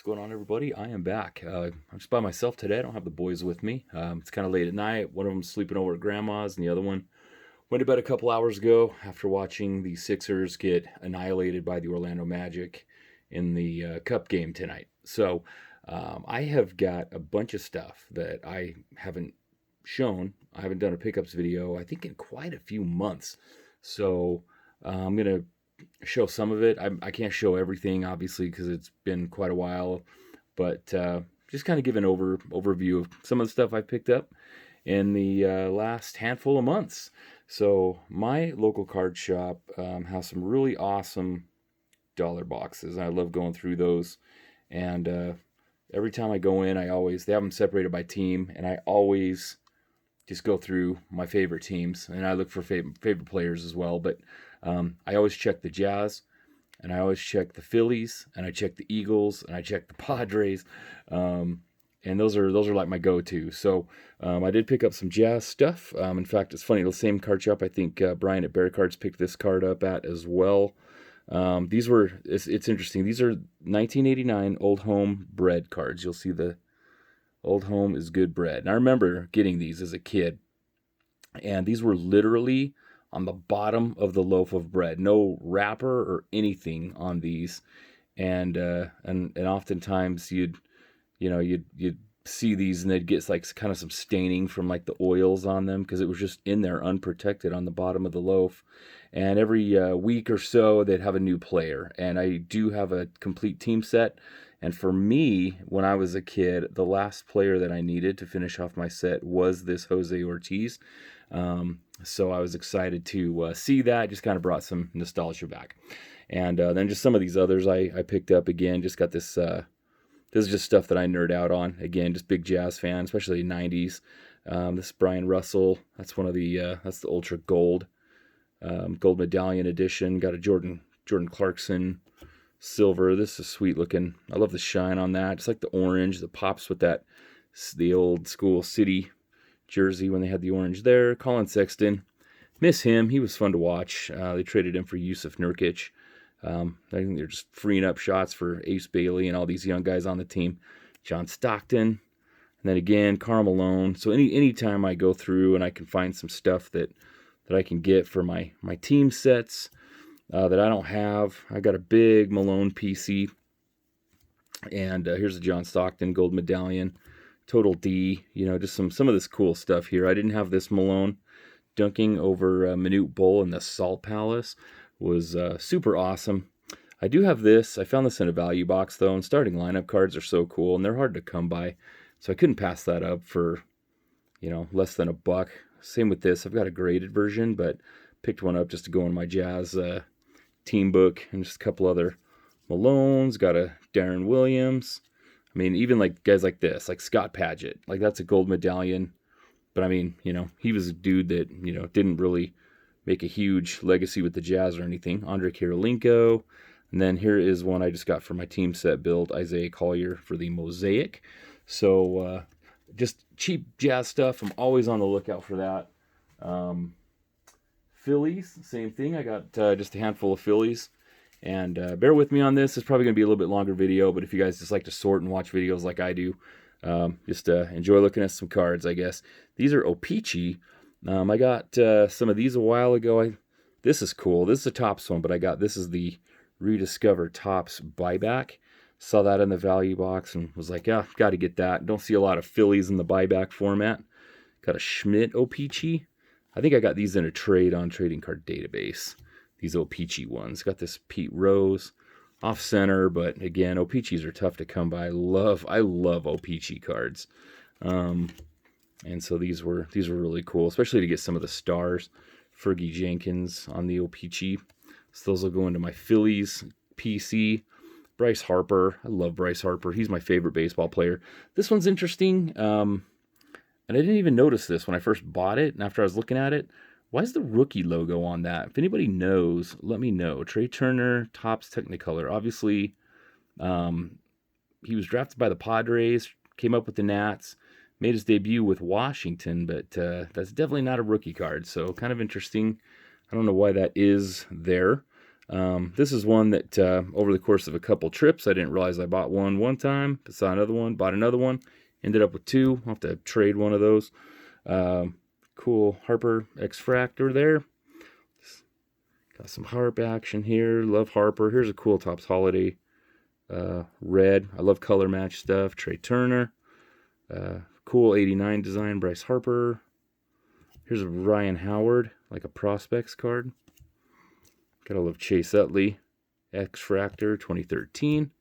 What's going on, everybody? I am back. I'm just by myself today. I don't have the boys with me. It's kind of late at night. One of them's sleeping over at grandma's, and the other one went to bed a couple hours ago after watching the Sixers get annihilated by the Orlando Magic in the Cup game tonight. So I have got a bunch of stuff that I haven't shown. I haven't done a pickups video, I think, in quite a few months. So I'm going to show some of it. I can't show everything, obviously, because it's been quite a while, but just kind of give an overview of some of the stuff I picked up in the last handful of months. So my local card shop has some really awesome dollar boxes. I love going through those, and every time I go in, they have them separated by team, and I always just go through my favorite teams, and I look for favorite players as well. But I always check the Jazz, and I always check the Phillies, and I check the Eagles, and I check the Padres, and those are like my go-to. So I did pick up some Jazz stuff. In fact, it's funny, the same card shop I think Brian at Bear Cards picked this card up at as well. It's interesting. These are 1989 Old Home bread cards. You'll see the Old Home is good bread. And I remember getting these as a kid, and these were literally on the bottom of the loaf of bread, no wrapper or anything on these, and oftentimes you'd see these and they'd get like kind of some staining from like the oils on them because it was just in there unprotected on the bottom of the loaf. And every week or so they'd have a new player, and I do have a complete team set. And for me, when I was a kid, the last player that I needed to finish off my set was this Jose Ortiz. So I was excited to see that. Just kind of brought some nostalgia back. And then just some of these others I picked up again. Just got this. This is just stuff that I nerd out on. Again, just big Jazz fan, especially 90s. This is Brian Russell. That's that's the Ultra Gold. Gold Medallion edition. Got a Jordan Clarkson silver. This is sweet looking. I love the shine on that. Just like the orange that pops with the old school City jersey when they had the orange there. Colin Sexton. Miss him. He was fun to watch. They traded him for Yusuf Nurkic. I think they're just freeing up shots for Ace Bailey and all these young guys on the team. John Stockton. And then again, Karl Malone. So anytime I go through and I can find some stuff that I can get for my team sets that I don't have. I got a big Malone PC. And here's a John Stockton gold medallion. Total D. Just some of this cool stuff here. I didn't have this Malone dunking over Manute Bol in the Salt Palace. Was super awesome. I do have this. I found this in a value box, though, and starting lineup cards are so cool, and they're hard to come by. So I couldn't pass that up for, less than $1. Same with this. I've got a graded version, but picked one up just to go in my Jazz team book, and just a couple other Malones. Got a Darren Williams. I mean, even like guys like this, like Scott Padgett. Like, that's a gold medallion. But I mean, he was a dude that, didn't really make a huge legacy with the Jazz or anything. Andre Kirilenko. And then here is one I just got for my team set build. Isaiah Collier for the Mosaic. So just cheap Jazz stuff. I'm always on the lookout for that. Phillies, same thing. I got just a handful of Phillies. And bear with me on this. It's probably going to be a little bit longer video. But if you guys just like to sort and watch videos like I do, just enjoy looking at some cards, I guess. These are O-Pee-Chee. I got some of these a while ago. This is cool. This is a Topps one, but this is the Rediscover Topps buyback. Saw that in the value box and was like, yeah, got to get that. Don't see a lot of Phillies in the buyback format. Got a Schmidt O-Pee-Chee. I think I got these in a trade on Trading Card Database. These O-Pee-Chee ones. Got this Pete Rose off center, but again, O-Pee-Chees are tough to come by. I love O-Pee-Chee cards. And so these were really cool, especially to get some of the stars. Fergie Jenkins on the O-Pee-Chee. So those will go into my Phillies PC. Bryce Harper. I love Bryce Harper. He's my favorite baseball player. This one's interesting. And I didn't even notice this when I first bought it. And after I was looking at it, why is the rookie logo on that? If anybody knows, let me know. Trey Turner, Topps Technicolor. Obviously, he was drafted by the Padres, came up with the Nats. Made his debut with Washington, but that's definitely not a rookie card, so kind of interesting. I don't know why that is there. This is one that over the course of a couple trips, I didn't realize I bought one time, saw another one, bought another one, ended up with two. I'll have to trade one of those. Cool Harper X-Fractor there. Got some harp action here. Love Harper. Here's a cool Topps Holiday red. I love color match stuff. Trey Turner. Cool 89 design. Bryce Harper. Here's a Ryan Howard, like a prospects card. Gotta love Chase Utley. X-Fractor 2013.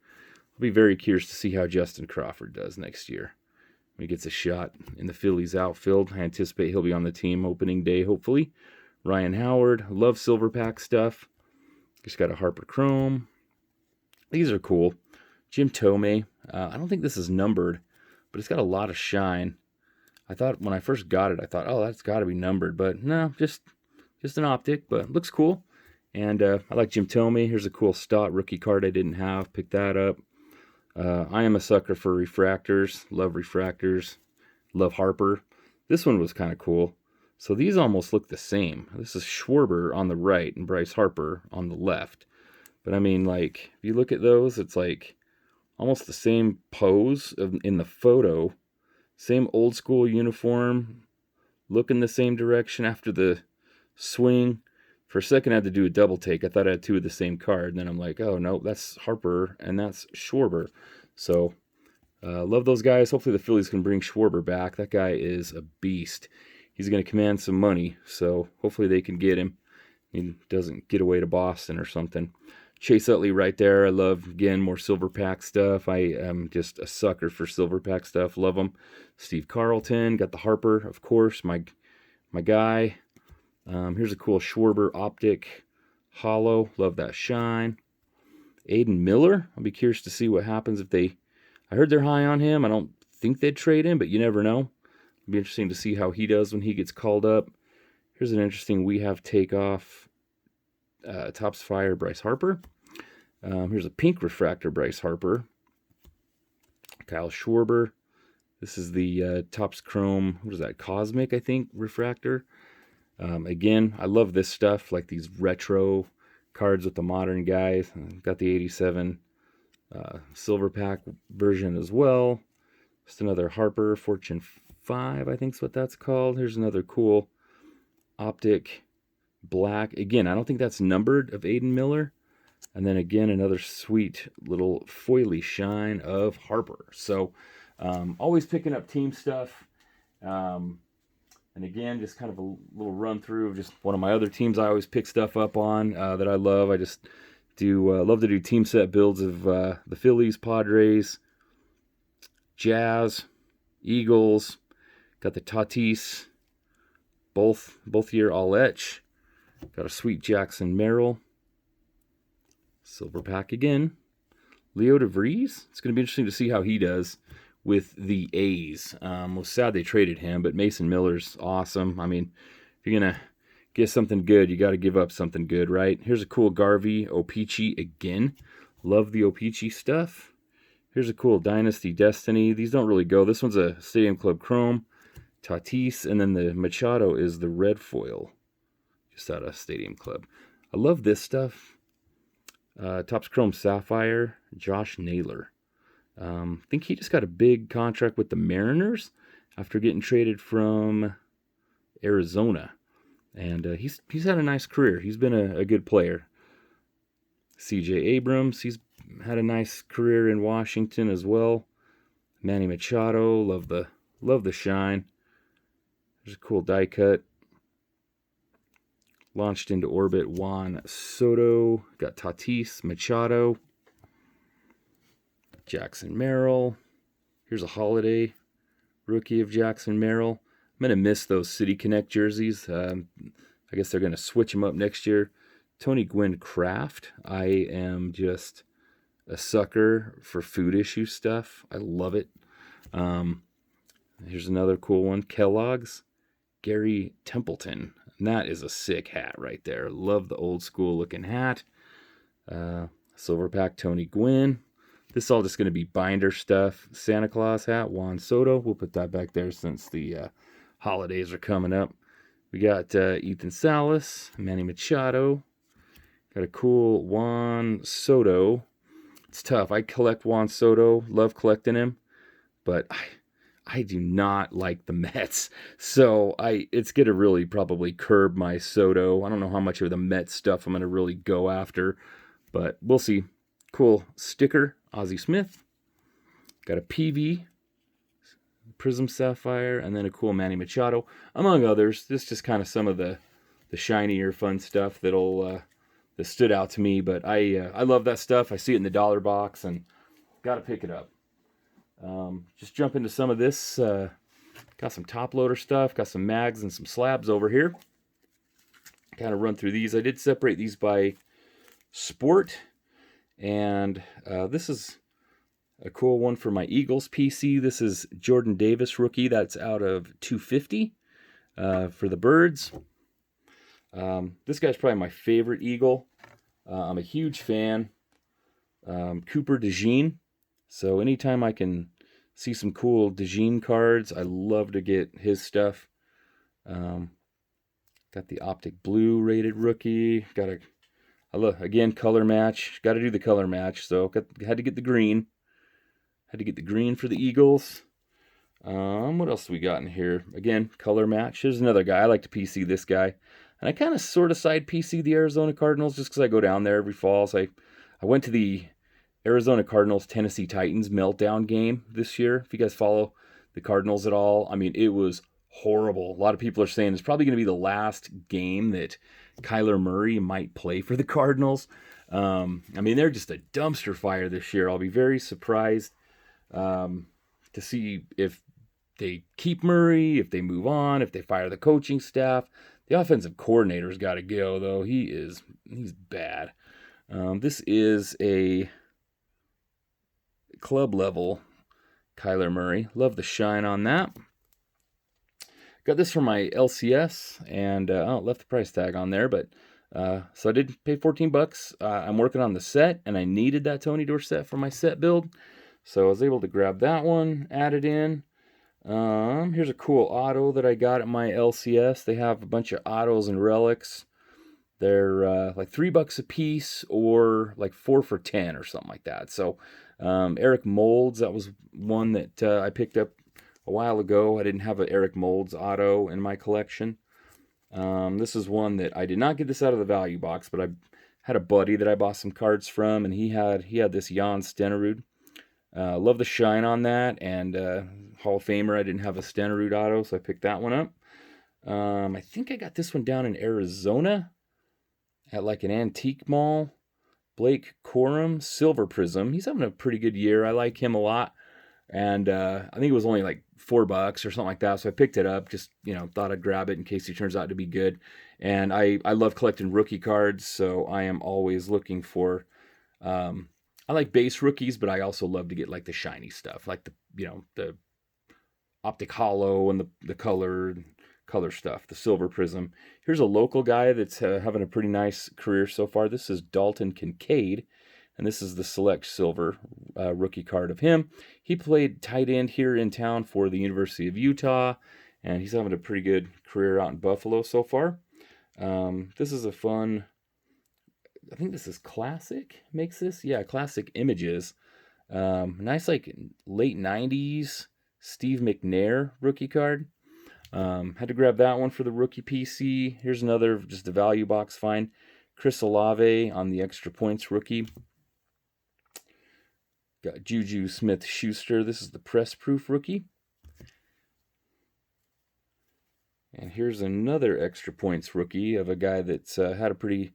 I'll be very curious to see how Justin Crawford does next year. When he gets a shot in the Phillies outfield. I anticipate he'll be on the team opening day, hopefully. Ryan Howard. Love silver pack stuff. Just got a Harper Chrome. These are cool. Jim Tomei. I don't think this is numbered, but it's got a lot of shine. I thought when I first got it, I thought, oh, that's got to be numbered. But no, just an optic, but looks cool. And I like Jim Tomei. Here's a cool Stott rookie card I didn't have. Picked that up. I am a sucker for refractors. Love refractors. Love Harper. This one was kind of cool. So these almost look the same. This is Schwarber on the right and Bryce Harper on the left. But I mean, like, if you look at those, it's like almost the same pose in the photo. Same old school uniform. Looking the same direction after the swing. For a second, I had to do a double take. I thought I had two of the same card. And then I'm like, oh, no, that's Harper and that's Schwarber. So, love those guys. Hopefully the Phillies can bring Schwarber back. That guy is a beast. He's going to command some money. So, hopefully they can get him. He doesn't get away to Boston or something. Chase Utley right there. I love, again, more silver pack stuff. I am just a sucker for silver pack stuff. Love them. Steve Carlton. Got the Harper, of course. My guy. Here's a cool Schwarber optic hollow. Love that shine. Aiden Miller. I'll be curious to see what happens if they... I heard they're high on him. I don't think they'd trade him, but you never know. It'll be interesting to see how he does when he gets called up. Here's an interesting We Have Takeoff Topps Fire Bryce Harper. Here's a pink refractor Bryce Harper. Kyle Schwarber. This is the Topps Chrome, what is that, Cosmic, I think, refractor. Again, I love this stuff, like these retro cards with the modern guys. Got the 87 silver pack version as well. Just another Harper Fortune 5, I think is what that's called. Here's another cool optic black. Again, I don't think that's numbered, of Aiden Miller. And then again, another sweet little foily shine of Harper. So, always picking up team stuff. And again, just kind of a little run through of just one of my other teams I always pick stuff up on that I love. I just do love to do team set builds of the Phillies, Padres, Jazz, Eagles. Got the Tatis, both year all etch. Got a sweet Jackson Merrill. Silver pack again. Leo DeVries. It's going to be interesting to see how he does with the A's. Was sad they traded him, but Mason Miller's awesome. I mean, if you're going to get something good, you got to give up something good, right? Here's a cool Garvey Opeachy again. Love the Opeachy stuff. Here's a cool Dynasty Destiny. These don't really go. This one's a Stadium Club Chrome. Tatis, and then the Machado is the red foil. Just out of Stadium Club. I love this stuff. Topps Chrome Sapphire, Josh Naylor. I think he just got a big contract with the Mariners after getting traded from Arizona. And he's had a nice career. He's been a good player. C.J. Abrams, he's had a nice career in Washington as well. Manny Machado, love the shine. There's a cool die cut. Launched into orbit, Juan Soto. Got Tatis, Machado. Jackson Merrill. Here's a holiday rookie of Jackson Merrill. I'm going to miss those City Connect jerseys. I guess they're going to switch them up next year. Tony Gwynn Kraft. I am just a sucker for food issue stuff. I love it. Here's another cool one. Kellogg's. Gary Templeton. And that is a sick hat right there. Love the old school looking hat. Silver pack Tony Gwynn. This is all just going to be binder stuff. Santa Claus hat, Juan Soto. We'll put that back there since the holidays are coming up. We got Ethan Salas, Manny Machado. Got a cool Juan Soto. It's tough. I collect Juan Soto. Love collecting him. But I do not like the Mets. So it's going to really probably curb my Soto. I don't know how much of the Mets stuff I'm going to really go after. But we'll see. Cool sticker. Ozzie Smith. Got a PV. Prism Sapphire. And then a cool Manny Machado. Among others. This is just kind of some of the shinier fun stuff that stood out to me. But I love that stuff. I see it in the dollar box and got to pick it up. Just jump into some of this. Got some top loader stuff. Got some mags and some slabs over here. Kind of run through these. I did separate these by sport. And this is a cool one for my Eagles PC. This is Jordan Davis rookie. That's out of 250 for the Birds. This guy's probably my favorite Eagle. I'm a huge fan. Cooper DeJean. So anytime I can see some cool DeJean cards, I love to get his stuff. Got the Optic Blue rated rookie. I love, again, color match. Got to do the color match. So had to get the green. Had to get the green for the Eagles. What else we got in here? Again, color match. Here's another guy. I like to PC this guy. And I kind of sort of side PC the Arizona Cardinals just because I go down there every fall. So I went to the Arizona Cardinals Tennessee Titans meltdown game this year. If you guys follow the Cardinals at all, I mean, it was horrible. A lot of people are saying it's probably going to be the last game that Kyler Murray might play for the Cardinals. I mean, they're just a dumpster fire this year. I'll be very surprised to see if they keep Murray, if they move on, if they fire the coaching staff. The offensive coordinator's got to go, though. He's bad. This is a club level Kyler Murray. Love the shine on that. Got this from my LCS, and left the price tag on there, but so I did pay $14. I'm working on the set, and I needed that Tony Dorsett for my set build, so I was able to grab that one, add it in. Here's a cool auto that I got at my LCS. They have a bunch of autos and relics. They're like $3 a piece, or like 4 for $10 or something like that. So Eric Molds, that was one that I picked up a while ago. I didn't have an Eric Molds auto in my collection. This is one that I did not get this out of the value box, but I had a buddy that I bought some cards from, and he had this Jan Stenerud. Love the shine on that, and Hall of Famer. I didn't have a Stenerud auto, so I picked that one up. I think I got this one down in Arizona at like an antique mall. Blake Corum, Silver Prism. He's having a pretty good year. I like him a lot. And I think it was only like $4 or something like that. So I picked it up. Just, thought I'd grab it in case he turns out to be good. And I love collecting rookie cards. So I am always looking for, I like base rookies, but I also love to get like the shiny stuff. Like the Optic Hollow and the color stuff, the Silver Prism. Here's a local guy that's having a pretty nice career so far. This is Dalton Kincaid, and this is the Select Silver rookie card of him. He played tight end here in town for the University of Utah, and he's having a pretty good career out in Buffalo so far. This is a fun, I think this is Classic makes this. Yeah, Classic Images. Nice like late 90s Steve McNair rookie card. Had to grab that one for the rookie PC. Here's another, just a value box find. Chris Olave on the extra points rookie. Got Juju Smith-Schuster. This is the press proof rookie. And here's another extra points rookie of a guy that's had a pretty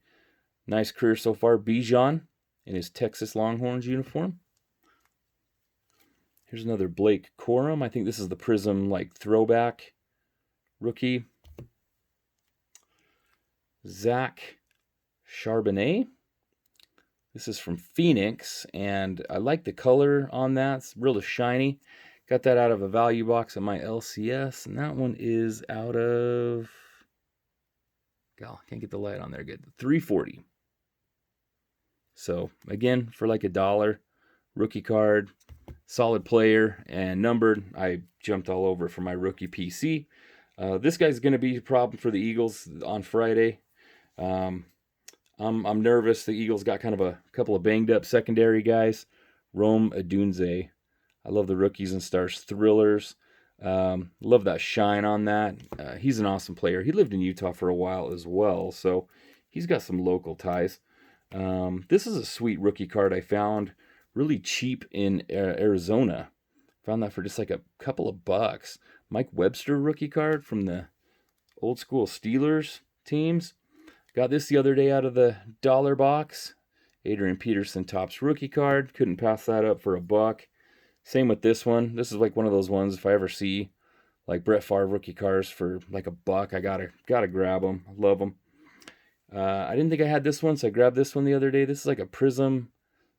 nice career so far. Bijan in his Texas Longhorns uniform. Here's another Blake Corum. I think this is the Prism like throwback rookie. Zach Charbonnet. This is from Phoenix, and I like the color on that. It's really shiny. Got that out of a value box at my LCS, and that one is out of, God, can't get the light on there good, $340. So again, for like $1, rookie card, solid player, and numbered. I jumped all over for my rookie PC. This guy's going to be a problem for the Eagles on Friday. I'm nervous. The Eagles got kind of a couple of banged up secondary guys. Rome Odunze. I love the rookies and stars thrillers. Love that shine on that. He's an awesome player. He lived in Utah for a while as well, so he's got some local ties. This is a sweet rookie card I found really cheap in Arizona. Found that for just like a couple of bucks. Mike Webster rookie card from the old school Steelers teams. Got this the other day out of the dollar box. Adrian Peterson Topps rookie card. Couldn't pass that up for a buck. Same with this one. This is like one of those ones if I ever see like Brett Favre rookie cards for like a buck, I gotta grab them. I love them. I didn't think I had this one, so I grabbed this one the other day. This is like a Prism.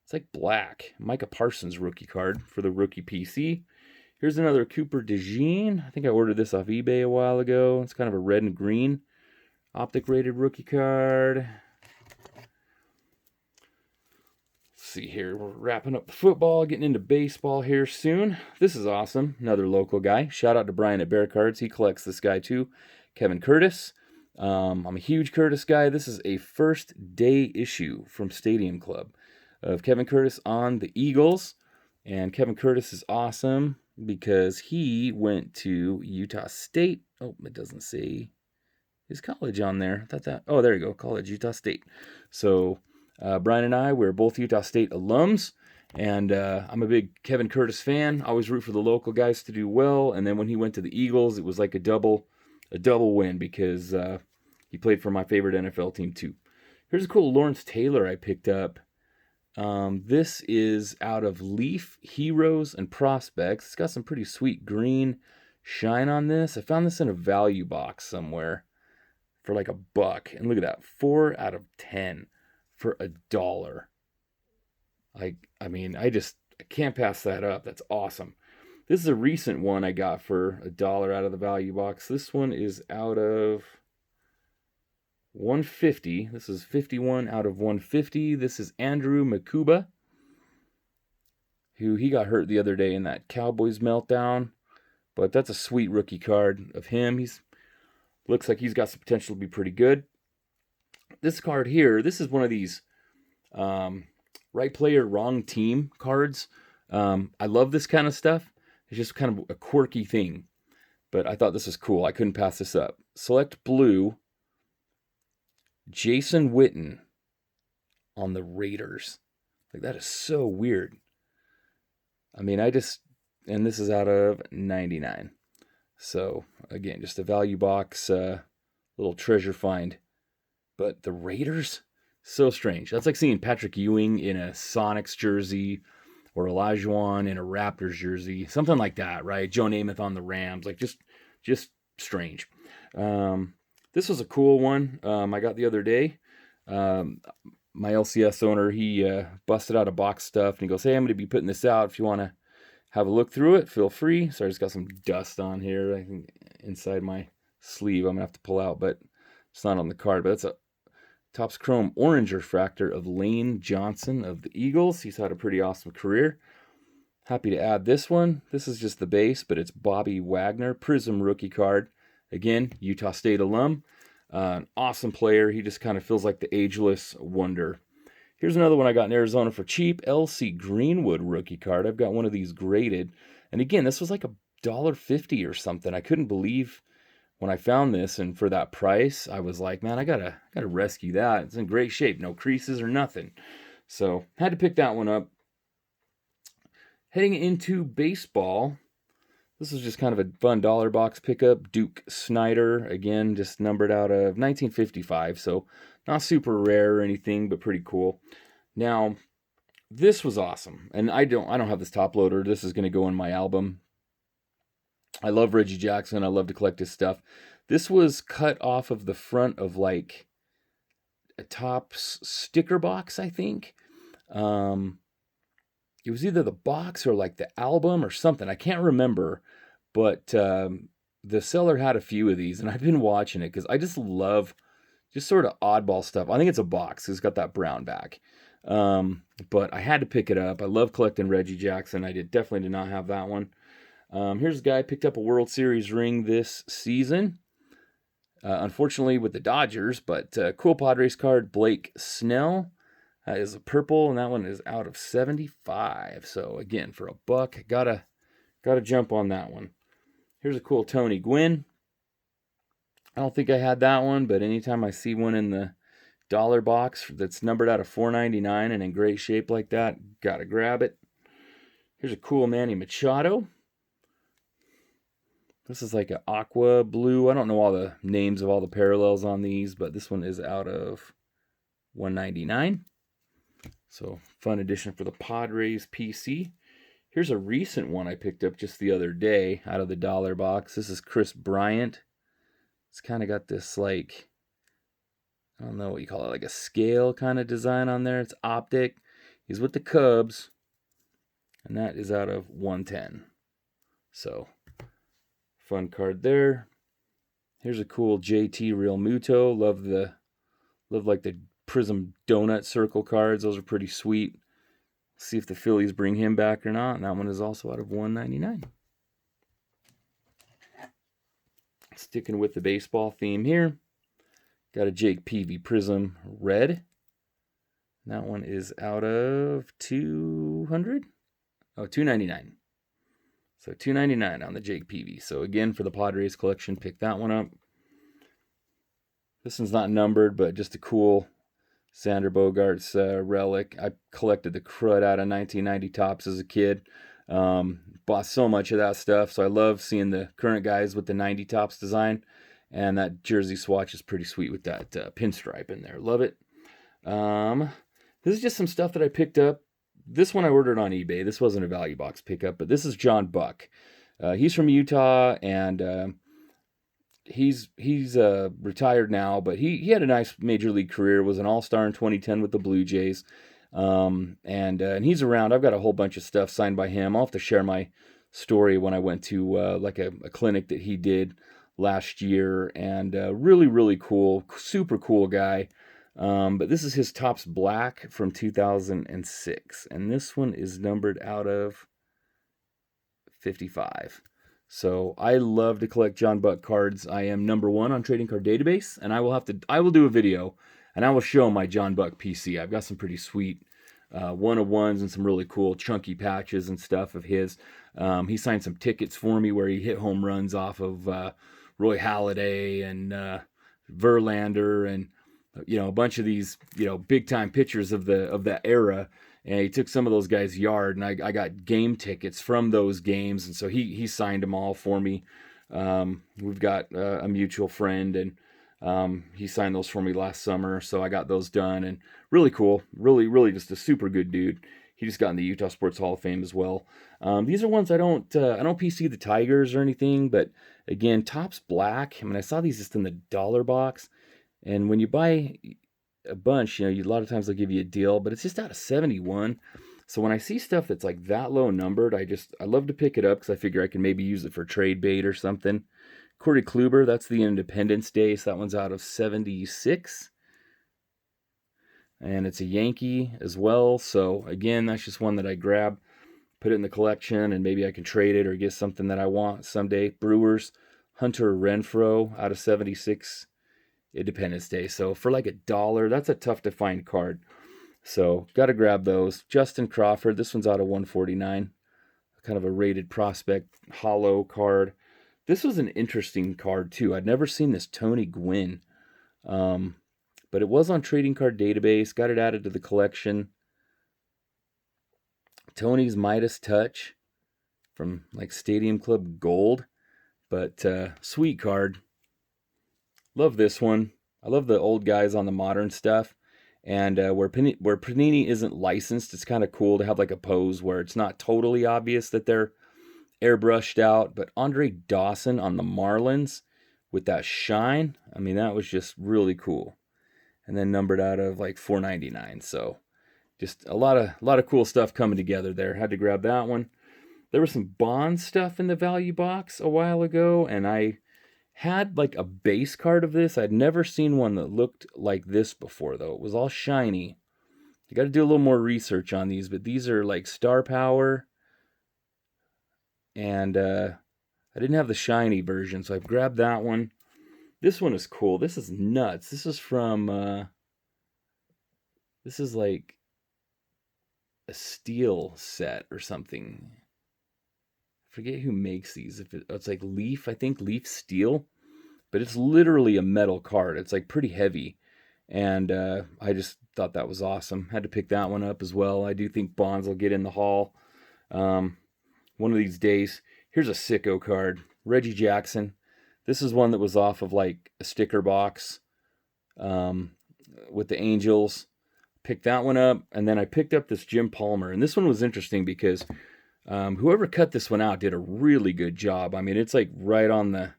It's like black. Micah Parsons rookie card for the rookie PC. Here's another Cooper DeJean. I think I ordered this off eBay a while ago. It's kind of a red and green optic rated rookie card. Let's see here. We're wrapping up the football, getting into baseball here soon. This is awesome. Another local guy. Shout out to Brian at Bear Cards. He collects this guy too. Kevin Curtis. I'm a huge Curtis guy. This is a first day issue from Stadium Club of Kevin Curtis on the Eagles. And Kevin Curtis is awesome because he went to Utah State. Oh, it doesn't say his college on there. I thought that. Oh, there you go. College, Utah State. So Brian and I, we're both Utah State alums. And I'm a big Kevin Curtis fan. Always root for the local guys to do well. And then when he went to the Eagles, it was like a double win because he played for my favorite NFL team too. Here's a cool Lawrence Taylor I picked up. This is out of Leaf Heroes and Prospects. It's got some pretty sweet green shine on this. I found this in a value box somewhere for like a buck. And look at that, 4 out of 10 for $1. I can't pass that up. That's awesome. This is a recent one I got for $1 out of the value box. This one is out of 150. This is 51 out of 150. This is Andrew Makuba, who he got hurt the other day in that Cowboys meltdown. But that's a sweet rookie card of him. He's looks like he's got some potential to be pretty good. This card here, this is one of these right player, wrong team cards. I love this kind of stuff. It's just kind of a quirky thing. But I thought this was cool. I couldn't pass this up. Select blue. Jason Witten on the Raiders. Like, that is so weird. I mean, and this is out of 99. So, again, just a value box, little treasure find. But the Raiders? So strange. That's like seeing Patrick Ewing in a Sonics jersey or Olajuwon in a Raptors jersey. Something like that, right? Joe Namath on the Rams. Like, just strange. This was a cool one I got the other day. My LCS owner, he busted out a box stuff, and he goes, hey, I'm going to be putting this out. If you want to have a look through it, feel free. So I just got some dust on here, I think, inside my sleeve. I'm going to have to pull out, but it's not on the card. But that's a Topps Chrome Orange Refractor of Lane Johnson of the Eagles. He's had a pretty awesome career. Happy to add this one. This is just the base, but it's Bobby Wagner, Prism rookie card. Again, Utah State alum. An awesome player. He just kind of feels like the ageless wonder. Here's another one I got in Arizona for cheap. LC Greenwood rookie card. I've got one of these graded. And again, this was like $1.50 or something. I couldn't believe when I found this, and for that price, I was like, man, I gotta rescue that. It's in great shape. No creases or nothing. So, had to pick that one up. Heading into baseball, this is just kind of a fun dollar box pickup. Duke Snyder, again, just numbered out of 1955, so not super rare or anything, but pretty cool. Now, this was awesome, and I don't have this top loader. This is going to go in my album. I love Reggie Jackson. I love to collect his stuff. This was cut off of the front of like a Topps sticker box, I think. It was either the box or like the album or something. I can't remember, but the seller had a few of these, and I've been watching it because I just love just sort of oddball stuff. I think it's a box. It's got that brown back. But I had to pick it up. I love collecting Reggie Jackson. I definitely did not have that one. Here's a guy picked up a World Series ring this season. unfortunately with the Dodgers, but cool Padres card. Blake Snell is a purple, and that one is out of 75. So again, for $1, gotta jump on that one. Here's a cool Tony Gwynn. I don't think I had that one, but anytime I see one in the dollar box that's numbered out of $4.99 and in great shape like that, gotta grab it. Here's a cool Manny Machado. This is like an aqua blue. I don't know all the names of all the parallels on these, but this one is out of $1.99. So fun addition for the Padres PC. Here's a recent one I picked up just the other day out of the dollar box. This is Chris Bryant. It's kind of got this like, I don't know what you call it, like a scale kind of design on there. It's optic. He's with the Cubs, and that is out of 110. So fun card there. Here's a cool JT Real Muto. Love like the Prism Donut Circle cards. Those are pretty sweet. See if the Phillies bring him back or not. And that one is also out of $1.99. Sticking with the baseball theme here. Got a Jake Peavy Prism Red. That one is out of $200. Oh, $2.99. So $2.99 on the Jake Peavy. So again, for the Padres collection, pick that one up. This one's not numbered, but just a cool Xander Bogaerts relic. I collected the crud out of 1990 Topps as a kid. Bought so much of that stuff, so I love seeing the current guys with the 90 Topps design. And that jersey swatch is pretty sweet with that pinstripe in there. Love it. This is just some stuff that I picked up. This one I ordered on eBay. This wasn't a value box pickup, but this is John Buck. He's from Utah, and he's retired now, but he had a nice major league career. Was an all-star in 2010 with the Blue Jays, and he's around. I've got a whole bunch of stuff signed by him. I'll have to share my story when I went to like a clinic that he did last year, and really cool, super cool guy. But this is his Topps Black from 2006, and this one is numbered out of 55. So I love to collect John Buck cards. I am #1 on Trading Card Database, and I will do a video, and I will show my John Buck PC. I've got some pretty sweet 1-of-1s and some really cool chunky patches and stuff of his. He signed some tickets for me where he hit home runs off of Roy Halladay and Verlander and a bunch of these big time pitchers of that era. And he took some of those guys' yard, and I got game tickets from those games, and so he signed them all for me. We've got a mutual friend, and he signed those for me last summer, so I got those done, and really cool, really just a super good dude. He just got in the Utah Sports Hall of Fame as well. These are ones I don't PC the Tigers or anything, but again, Topps Black. I mean, I saw these just in the dollar box, and when you buy a bunch, a lot of times they'll give you a deal, but it's just out of 71. So when I see stuff that's like that low numbered, I love to pick it up because I figure I can maybe use it for trade bait or something. Corey Kluber, that's the Independence Day, so that one's out of 76. And it's a Yankee as well. So again, that's just one that I grab, put it in the collection, and maybe I can trade it or get something that I want someday. Brewers, Hunter Renfroe out of 76. Independence Day. So for like $1, that's a tough to find card. So got to grab those. Justin Crawford, this one's out of 149. Kind of a rated prospect hollow card. This was an interesting card too. I'd never seen this Tony Gwynn. But it was on Trading Card Database. Got it added to the collection. Tony's Midas Touch from like Stadium Club Gold. But sweet card. Love this one. I love the old guys on the modern stuff. And where Panini isn't licensed, it's kind of cool to have like a pose where it's not totally obvious that they're airbrushed out. But Andre Dawson on the Marlins with that shine, I mean, that was just really cool. And then numbered out of like $4.99. So just a lot of cool stuff coming together there. Had to grab that one. There was some Bond stuff in the value box a while ago, and I had like a base card of this. I'd never seen one that looked like this before, though. It was all shiny. You got to do a little more research on these, but these are like Star Power. And I didn't have the shiny version, so I've grabbed that one. This one is cool. This is nuts. This is from, this is like a steel set or something. I forget who makes these. If it's like Leaf, I think Leaf Steel, but it's literally a metal card. It's like pretty heavy. And I just thought that was awesome. Had to pick that one up as well. I do think Bonds will get in the haul one of these days. Here's a sicko card. Reggie Jackson. This is one that was off of like a sticker box with the Angels. Picked that one up, and then I picked up this Jim Palmer. And this one was interesting because whoever cut this one out did a really good job. I mean, it's like right on the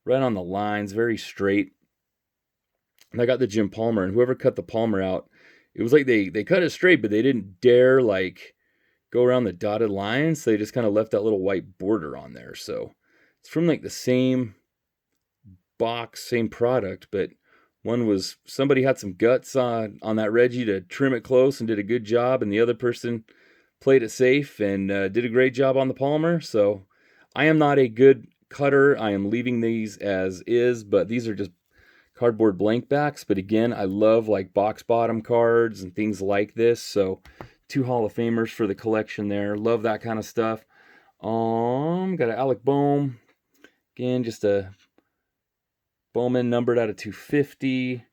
lines, very straight. And I got the Jim Palmer, and whoever cut the Palmer out, it was like they cut it straight, but they didn't dare like go around the dotted lines. They just kind of left that little white border on there. So it's from like the same box, same product, but one was somebody had some guts on that Reggie to trim it close and did a good job, and the other person played it safe and did a great job on the Palmer. So I am not a good cutter. I am leaving these as is, but these are just cardboard blank backs. But again, I love like box bottom cards and things like this. So 2 Hall of Famers for the collection there. Love that kind of stuff. Got an Alec Bohm. Again, just a Bowman numbered out of 250.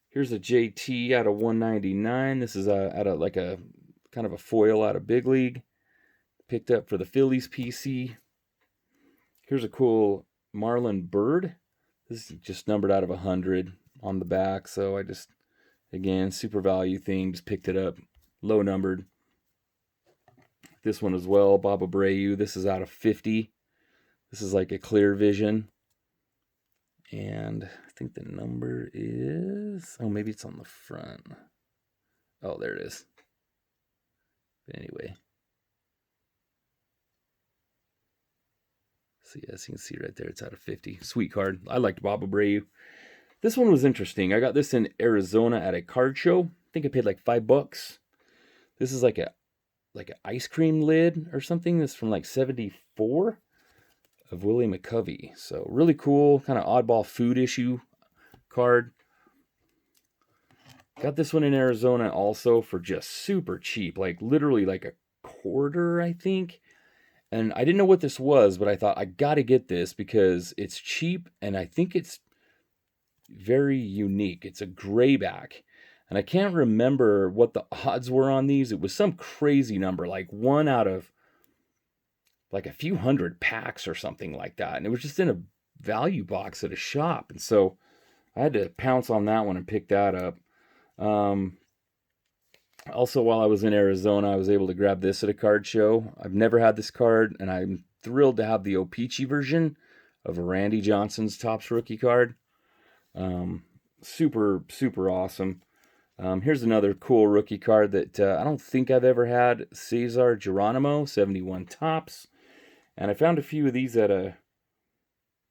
Here's a JT out of 199. This is out of like a kind of a foil out of Big League. Picked up for the Phillies PC. Here's a cool Marlon Bird. This is just numbered out of 100 on the back. So I just, again, super value thing. Just picked it up. Low numbered. This one as well, Bob Abreu. This is out of 50. This is like a clear vision. And I think the number is, oh, maybe it's on the front. Oh, there it is. But anyway. So yes, you can see right there, it's out of 50. Sweet card. I liked Bob Abreu. This one was interesting. I got this in Arizona at a card show. I think I paid like $5. This is like an ice cream lid or something. This is from like 74. Of Willie McCovey. So really cool, kind of oddball food issue card. Got this one in Arizona also for just super cheap, like literally like a quarter, I think. And I didn't know what this was, but I thought I got to get this because it's cheap and I think it's very unique. It's a grayback. And I can't remember what the odds were on these. It was some crazy number, like 1 out of like a few hundred packs or something like that. And it was just in a value box at a shop. And so I had to pounce on that one and pick that up. Also, while I was in Arizona, I was able to grab this at a card show. I've never had this card, and I'm thrilled to have the O-Pee-Chee version of Randy Johnson's Topps rookie card. Super, super awesome. Here's another cool rookie card that I don't think I've ever had. Cesar Geronimo, 71 Topps. And I found a few of these at a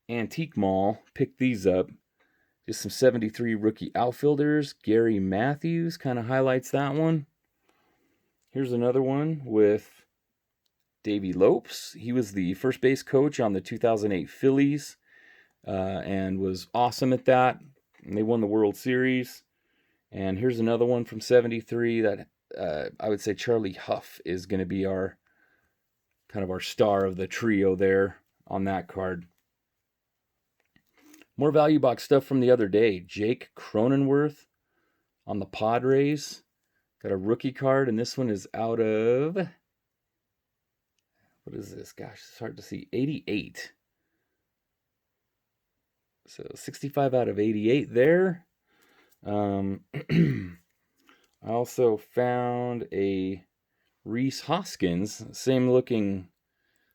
antique mall. Picked these up. Just some 73 rookie outfielders. Gary Matthews kind of highlights that one. Here's another one with Davey Lopes. He was the first base coach on the 2008 Phillies and was awesome at that. And they won the World Series. And here's another one from 73 that I would say Charlie Huff is going to be our kind of our star of the trio there on that card. More value box stuff from the other day. Jake Cronenworth on the Padres. Got a rookie card, and this one is out of, what is this? Gosh, it's hard to see. 88. So 65 out of 88 there. I also found a Reese Hoskins, same looking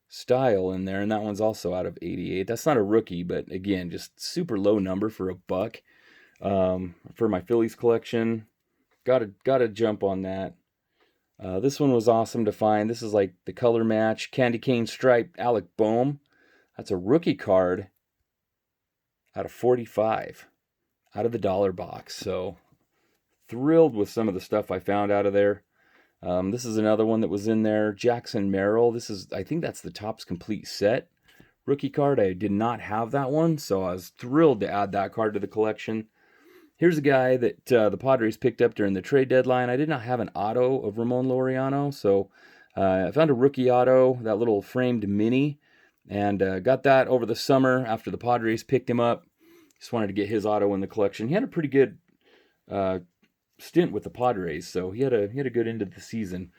style in there, and that one's also out of 88. That's not a rookie, but again, just super low number for a buck. For my Phillies collection, gotta jump on that. This one was awesome to find. This is like the color match candy cane stripe Alec Bohm. That's a rookie card out of 45, out of the dollar box. So thrilled with some of the stuff I found out of there. This is another one that was in there. Jackson Merrill. This is, I think that's the Topps complete set rookie card. I did not have that one, so I was thrilled to add that card to the collection. Here's a guy that the Padres picked up during the trade deadline. I did not have an auto of Ramon Laureano, so I found a rookie auto, that little framed mini, and got that over the summer after the Padres picked him up. Just wanted to get his auto in the collection. He had a pretty good stint with the Padres, so he had a good end of the season.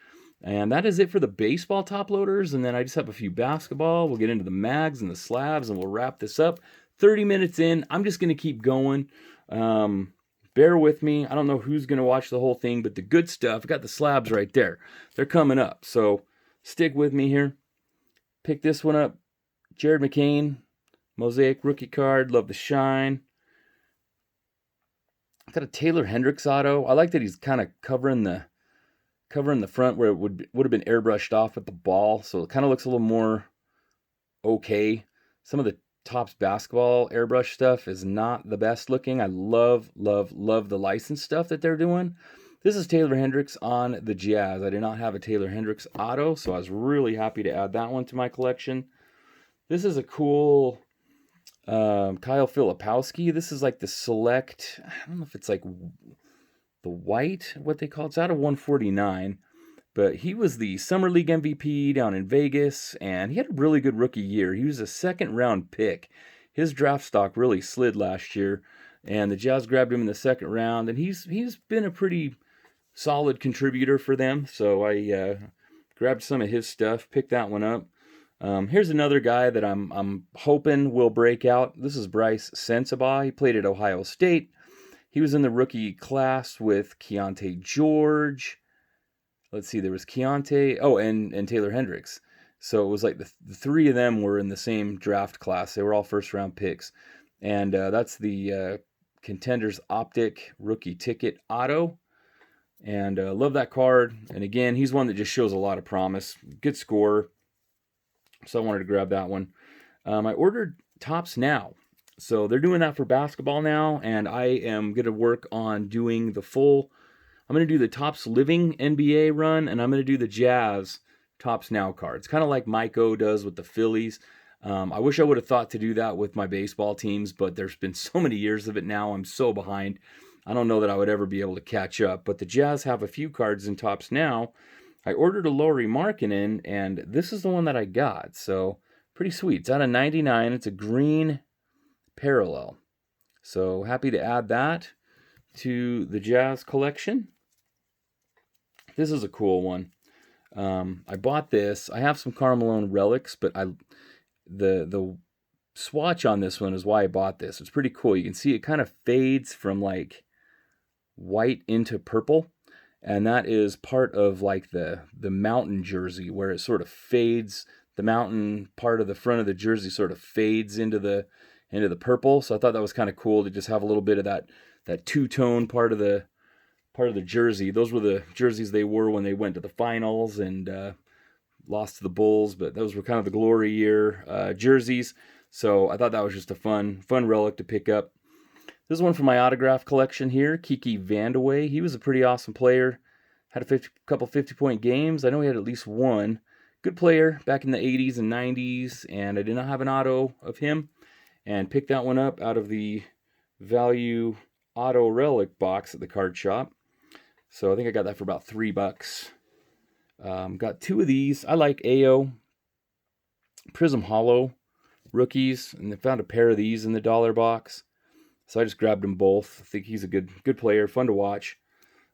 And that is it for the baseball top loaders. And then I just have a few basketball. We'll get into the mags and the slabs, and we'll wrap this up. 30 minutes in. I'm just going to keep going. Bear with me. I don't know who's going to watch the whole thing, but the good stuff, I got the slabs right there. They're coming up. So stick with me here. Pick this one up. Jared McCain, Mosaic rookie card. Love the shine. Got a Taylor Hendricks auto. I like that he's kind of covering the front where it would have been airbrushed off with the ball, so it kind of looks a little more okay. Some of the Topps basketball airbrush stuff is not the best looking. I love the license stuff that they're doing. This is Taylor Hendricks on the Jazz. I did not have a Taylor Hendricks auto, so I was really happy to add that one to my collection. This is a cool Kyle Filipowski. This is like the select, I don't know if it's like the white, what they call it. It's out of 149, but he was the Summer League MVP down in Vegas, and he had a really good rookie year. He was a second-round pick. His draft stock really slid last year, and the Jazz grabbed him in the second round, and he's been a pretty solid contributor for them, so I grabbed some of his stuff, picked that one up. Here's another guy that I'm hoping will break out. This is Bryce Sensabaugh. He played at Ohio State. He was in the rookie class with Keontae George. Let's see, there was Keontae, and Taylor Hendricks. So it was like the three of them were in the same draft class. They were all first-round picks. And that's the Contenders Optic Rookie Ticket Auto. And love that card. And again, he's one that just shows a lot of promise. Good scorer. So I wanted to grab that one. I ordered Topps Now. So they're doing that for basketball now, and I am going to work on doing the full. I'm going to do the Topps Living NBA run, and I'm going to do the Jazz Topps Now cards, kind of like Mike O does with the Phillies. I wish I would have thought to do that with my baseball teams, but there's been so many years of it now. I'm so behind. I don't know that I would ever be able to catch up. But the Jazz have a few cards in Topps Now. I ordered a Lauri Markkanen, and this is the one that I got. So pretty sweet. It's out of 99. It's a green parallel. So happy to add that to the Jazz collection. This is a cool one. I bought this. I have some Karl Malone relics, but the swatch on this one is why I bought this. It's pretty cool. You can see it kind of fades from like white into purple, and that is part of like the mountain jersey where it sort of fades. The mountain part of the front of the jersey sort of fades into the purple. So I thought that was kind of cool to just have a little bit of that two-tone part of the jersey. Those were the jerseys they wore when they went to the finals and lost to the Bulls, but those were kind of the glory year jerseys. So I thought that was just a fun relic to pick up. This is one from my autograph collection here, Kiki Vandeweghe. He was a pretty awesome player. Had a couple 50-point games. I know he had at least one. Good player back in the 80s and 90s, and I did not have an auto of him. And picked that one up out of the Value Auto Relic box at the card shop. So I think I got that for about $3. Got two of these. I like AO Prism Hollow rookies, and I found a pair of these in the dollar box. So I just grabbed them both. I think he's a good player, fun to watch.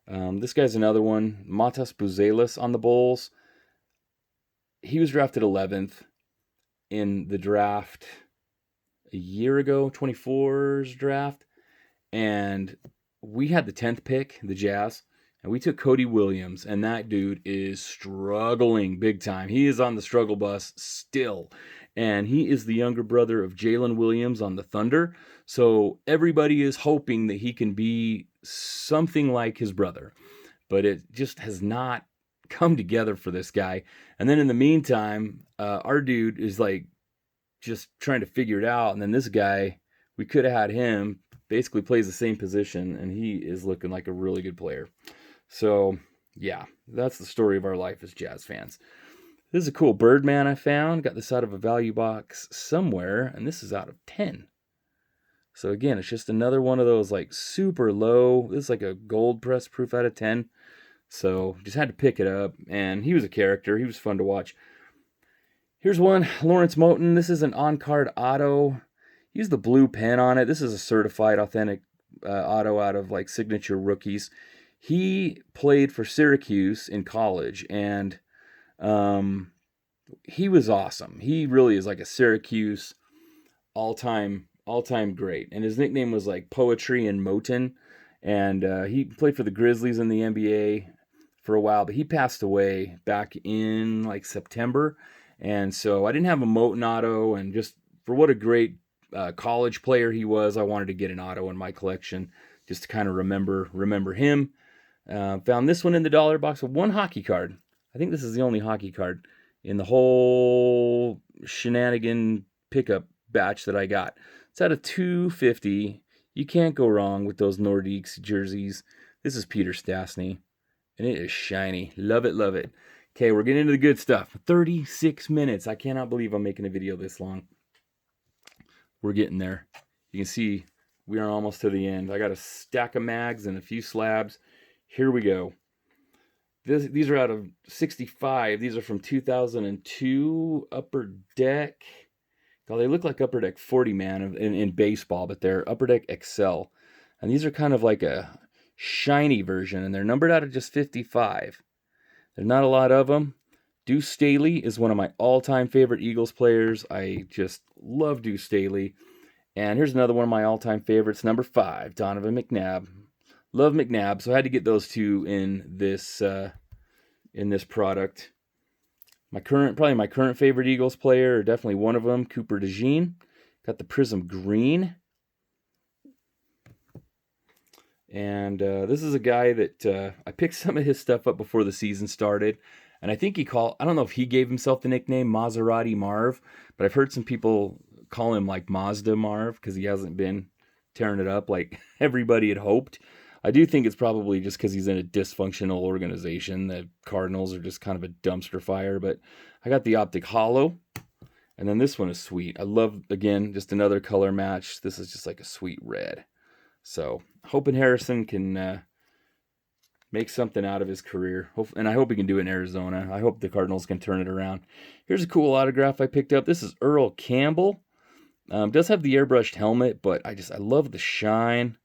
This guy's another one, Matas Buzelis on the Bulls. He was drafted 11th in the draft a year ago, 24's draft, and we had the 10th pick, the Jazz, and we took Cody Williams, and that dude is struggling big time. He is on the struggle bus still, and he is the younger brother of Jalen Williams on the Thunder, so everybody is hoping that he can be something like his brother, but it just has not come together for this guy. And then in the meantime, our dude is like just trying to figure it out. And then this guy, we could have had him, basically plays the same position, and he is looking like a really good player. So, yeah, that's the story of our life as Jazz fans. This is a cool Birdman I found. Got this out of a value box somewhere, and this is out of 10. So again, it's just another one of those like super low. This is like a gold press proof out of 10. So just had to pick it up, and he was a character. He was fun to watch. Here's one, Lawrence Moten. This is an on-card auto. Use the blue pen on it. This is a certified authentic auto out of like Signature Rookies. He played for Syracuse in college, and he was awesome. He really is like a Syracuse all-time great. And his nickname was like Poetry and Moten. And he played for the Grizzlies in the NBA for a while, but he passed away back in like September. And so I didn't have a Moten auto, and just for what a great college player he was, I wanted to get an auto in my collection just to kind of remember him. Found this one in the dollar box with one hockey card. I think this is the only hockey card in the whole shenanigan pickup batch that I got. It's out of 250. You can't go wrong with those Nordiques jerseys. This is Peter Stastny, and it is shiny. Love it, love it. Okay, we're getting into the good stuff. 36 minutes. I cannot believe I'm making a video this long. We're getting there. You can see we are almost to the end. I got a stack of mags and a few slabs. Here we go. These are out of 65. These are from 2002 Upper Deck. God, they look like Upper Deck 40 man in baseball, but they're Upper Deck XL. And these are kind of like a shiny version, and they're numbered out of just 55. There's not a lot of them. Deuce Staley is one of my all-time favorite Eagles players. I just love Deuce Staley. And here's another one of my all-time favorites, number 5, Donovan McNabb. Love McNabb, so I had to get those two in this product. Probably my current favorite Eagles player, or definitely one of them, Cooper DeJean. Got the Prism Green. And this is a guy that I picked some of his stuff up before the season started. And I think I don't know if he gave himself the nickname Maserati Marv, but I've heard some people call him like Mazda Marv because he hasn't been tearing it up like everybody had hoped. I do think it's probably just because he's in a dysfunctional organization. The Cardinals are just kind of a dumpster fire. But I got the Optic Hollow. And then this one is sweet. I love, again, just another color match. This is just like a sweet red. So, hoping Harrison can make something out of his career. And I hope he can do it in Arizona. I hope the Cardinals can turn it around. Here's a cool autograph I picked up. This is Earl Campbell. Does have the airbrushed helmet, but I love the shine.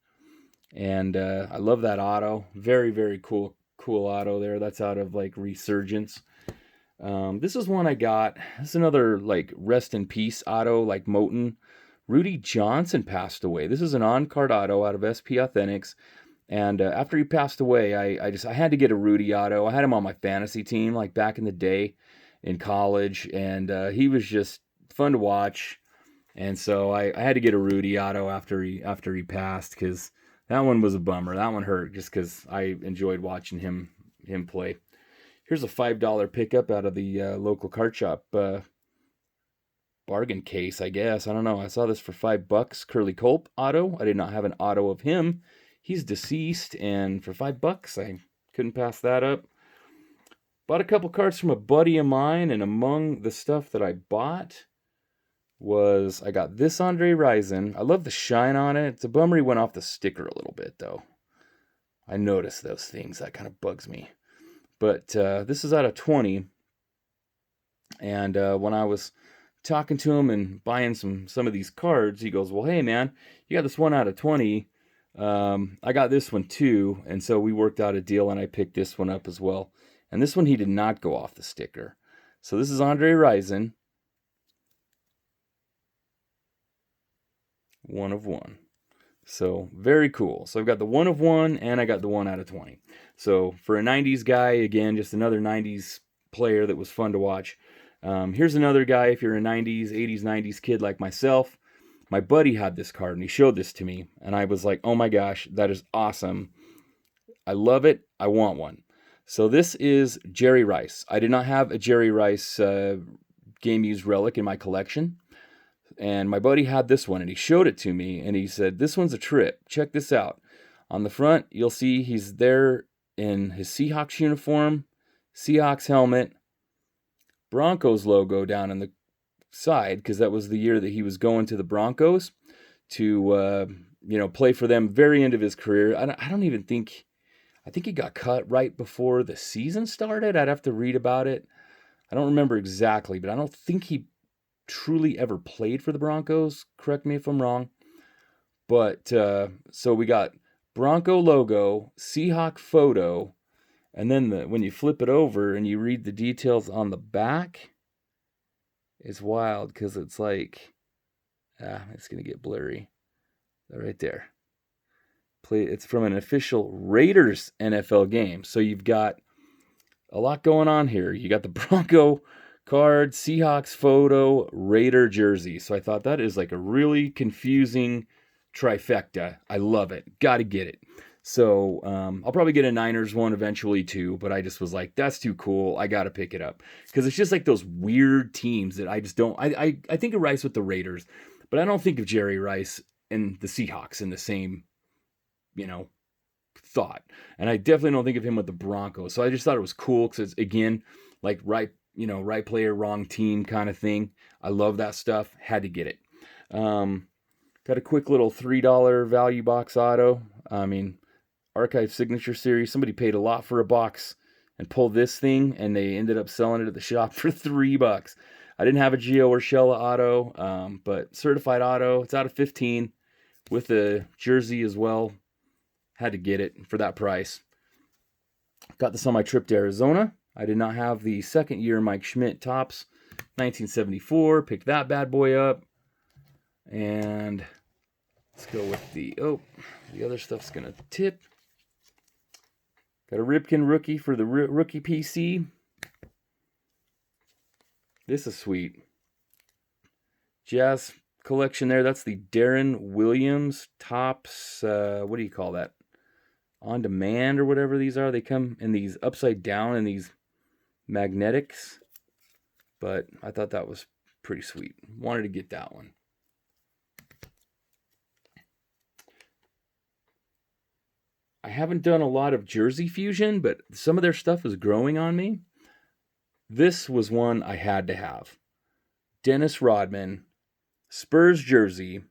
And I love that auto. Very, very cool auto there. That's out of like Resurgence. This is one I got. This is another like rest in peace auto, like Moten. Rudy Johnson passed away. This is an on-card auto out of SP Authentics. And after he passed away, I had to get a Rudy auto. I had him on my fantasy team like back in the day in college. And he was just fun to watch. And so I had to get a Rudy auto after he passed, because that one was a bummer. That one hurt just because I enjoyed watching him play. Here's a $5 pickup out of the local card shop bargain case, I guess. I don't know. I saw this for $5. Curly Culp auto. I did not have an auto of him. He's deceased, and for $5, I couldn't pass that up. Bought a couple cards from a buddy of mine, and among the stuff that I bought was I got this Andre Rison. I love the shine on it. It's a bummer he went off the sticker a little bit, though. I noticed those things. That kind of bugs me. But this is out of 20. And when I was talking to him and buying some of these cards, he goes, well, hey, man, you got this one out of 20. I got this one, too. And so we worked out a deal, and I picked this one up as well. And this one, he did not go off the sticker. So this is Andre Rison. 1 of 1. So very cool. So I've got the 1 of 1, and I got the 1 out of 20. So for a 90s guy, again, just another 90s player that was fun to watch. Here's another guy, if you're a 90s, 80s, 90s kid like myself. My buddy had this card, and he showed this to me, and I was like, oh my gosh, that is awesome. I love it. I want one. So this is Jerry Rice. I did not have a Jerry Rice game-used relic in my collection. And my buddy had this one, and he showed it to me, and he said, this one's a trip. Check this out. On the front, you'll see he's there in his Seahawks uniform, Seahawks helmet, Broncos logo down in the side, because that was the year that he was going to the Broncos to play for them. Very end of his career. I don't even think. I think he got cut right before the season started. I'd have to read about it. I don't remember exactly, but I don't think he truly ever played for the Broncos. Correct me if I'm wrong. But so we got Bronco logo, Seahawk photo, and then when you flip it over and you read the details on the back, it's wild because it's like, it's going to get blurry. Right there. It's from an official Raiders NFL game. So you've got a lot going on here. You got the Bronco card, Seahawks photo, Raider jersey. So I thought that is like a really confusing trifecta. I love it. Got to get it. So I'll probably get a Niners one eventually too, but I just was like, that's too cool. I got to pick it up because it's just like those weird teams that I just don't. I think of Rice with the Raiders, but I don't think of Jerry Rice and the Seahawks in the same, thought. And I definitely don't think of him with the Broncos. So I just thought it was cool because it's, again, like right player, wrong team kind of thing. I love that stuff. Had to get it. Got a quick little $3 value box auto. Archive Signature Series. Somebody paid a lot for a box and pulled this thing, and they ended up selling it at the shop for $3. I didn't have a Gio Urshela auto, but certified auto. It's out of 15 with a jersey as well. Had to get it for that price. Got this on my trip to Arizona. I did not have the second year Mike Schmidt Topps 1974. Picked that bad boy up. And let's go with the other stuff's going to tip. Got a Ripken rookie for the rookie PC. This is sweet. Jazz collection there. That's the Darren Williams Topps. What do you call that? On demand or whatever these are. They come in these upside down and these magnetics. But I thought that was pretty sweet. Wanted to get that one. I haven't done a lot of Jersey Fusion, but some of their stuff is growing on me. This was one I had to have. Dennis Rodman, Spurs jersey,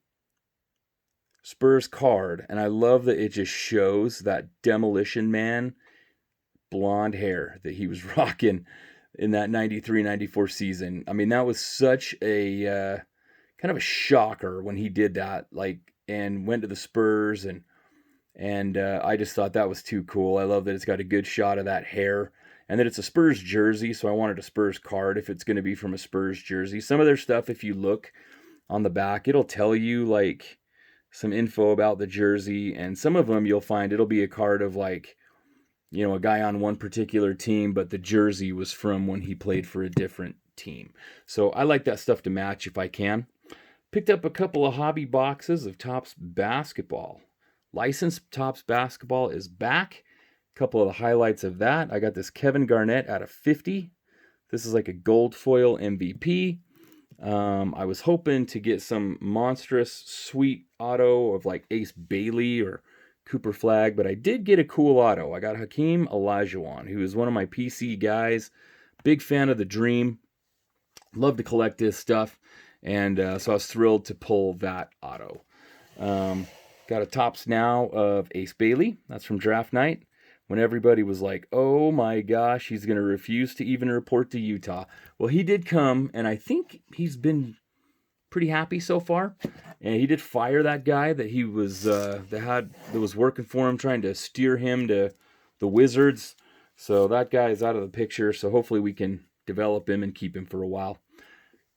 Spurs card, and I love that it just shows that Demolition Man blonde hair that he was rocking in that 93-94 season. I mean, that was such a kind of a shocker when he did that, and went to the Spurs, and I just thought that was too cool. I love that it's got a good shot of that hair, and that it's a Spurs jersey, so I wanted a Spurs card if it's going to be from a Spurs jersey. Some of their stuff, if you look on the back, it'll tell you some info about the jersey, and some of them you'll find it'll be a card of a guy on one particular team, but the jersey was from when he played for a different team. So I like that stuff to match if I can. Picked up a couple of hobby boxes of Topps basketball. Licensed Topps basketball is back. A couple of the highlights of that. I got this Kevin Garnett out of 50. This is like a gold foil MVP. I was hoping to get some monstrous sweet auto of Ace Bailey or Cooper Flag, but I did get a cool auto. I got Hakeem Olajuwon, who is one of my PC guys. Big fan of the Dream. Love to collect his stuff, and so I was thrilled to pull that auto. Got a Topps now of Ace Bailey. That's from draft night, when everybody was like, oh my gosh, he's going to refuse to even report to Utah. Well, he did come, and I think he's been pretty happy so far. And he did fire that guy that he was that was working for him, trying to steer him to the Wizards. So that guy is out of the picture. So hopefully we can develop him and keep him for a while.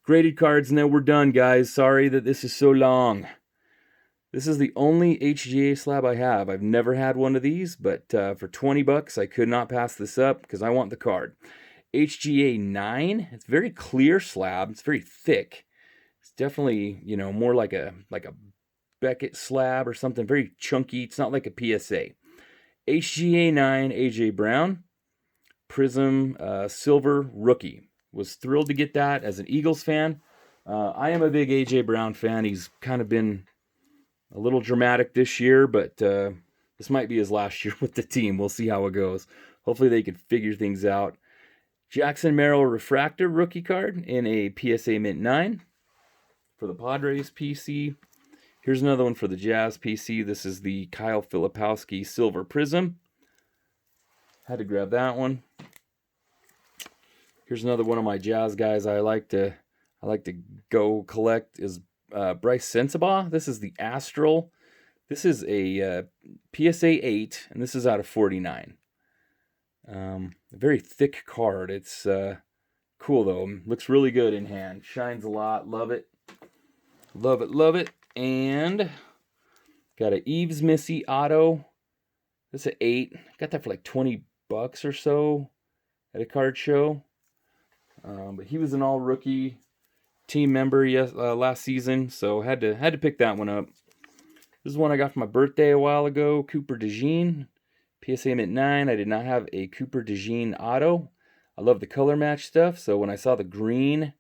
Graded cards, and then we're done, guys. Sorry that this is so long. This is the only HGA slab I have. I've never had one of these, but for $20, I could not pass this up because I want the card. HGA 9. It's very clear slab. It's very thick. It's definitely, more like a Beckett slab or something. Very chunky. It's not like a PSA. HGA 9, AJ Brown. Prism Silver Rookie. Was thrilled to get that as an Eagles fan. I am a big AJ Brown fan. He's kind of been a little dramatic this year, but this might be his last year with the team. We'll see how it goes. Hopefully they can figure things out. Jackson Merrill Refractor rookie card in a PSA Mint 9 for the Padres PC. Here's another one for the Jazz PC. This is the Kyle Filipowski Silver Prism. Had to grab that one. Here's another one of my Jazz guys I like to go collect is Bryce Sensabaugh. This is the Astral. This is a PSA 8, and this is out of 49. A very thick card. It's cool though. Looks really good in hand. Shines a lot. Love it. Love it. Love it. And got a Eves Missy Auto. This is an 8. Got that for like $20 or so at a card show. But he was an all-rookie team member last season, so had to pick that one up. This is one I got for my birthday a while ago. Cooper DeJean, PSA Mint 9. I did not have a Cooper DeJean Auto. I love the color match stuff, so when I saw the green,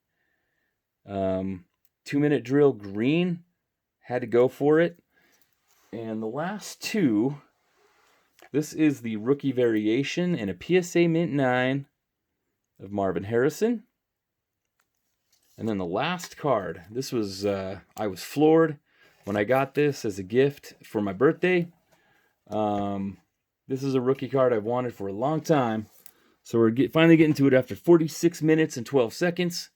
2-minute drill green, had to go for it. And the last two, this is the rookie variation and a PSA Mint 9 of Marvin Harrison. And then the last card, this was, I was floored when I got this as a gift for my birthday. This is a rookie card I've wanted for a long time. So we're finally getting to it after 46 minutes and 12 seconds.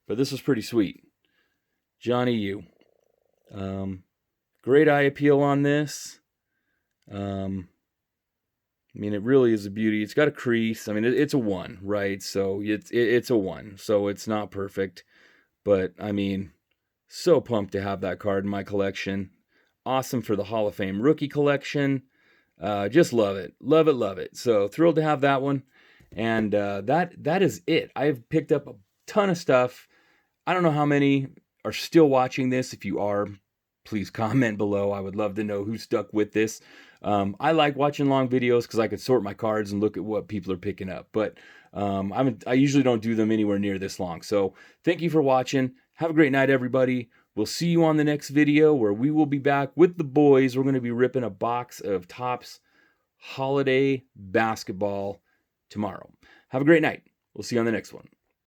But this was pretty sweet. Johnny U. Great eye appeal on this. I mean, it really is a beauty. It's got a crease. I mean, it's a 1, right? So it's a 1. So it's not perfect. But, I mean, so pumped to have that card in my collection. Awesome for the Hall of Fame rookie collection. Just love it. Love it, love it. So thrilled to have that one. And that is it. I've picked up a ton of stuff. I don't know how many are still watching this. If you are, please comment below. I would love to know who stuck with this. I like watching long videos because I can sort my cards and look at what people are picking up. But I usually don't do them anywhere near this long. So thank you for watching. Have a great night, everybody. We'll see you on the next video where we will be back with the boys. We're going to be ripping a box of Topps Holiday Basketball tomorrow. Have a great night. We'll see you on the next one.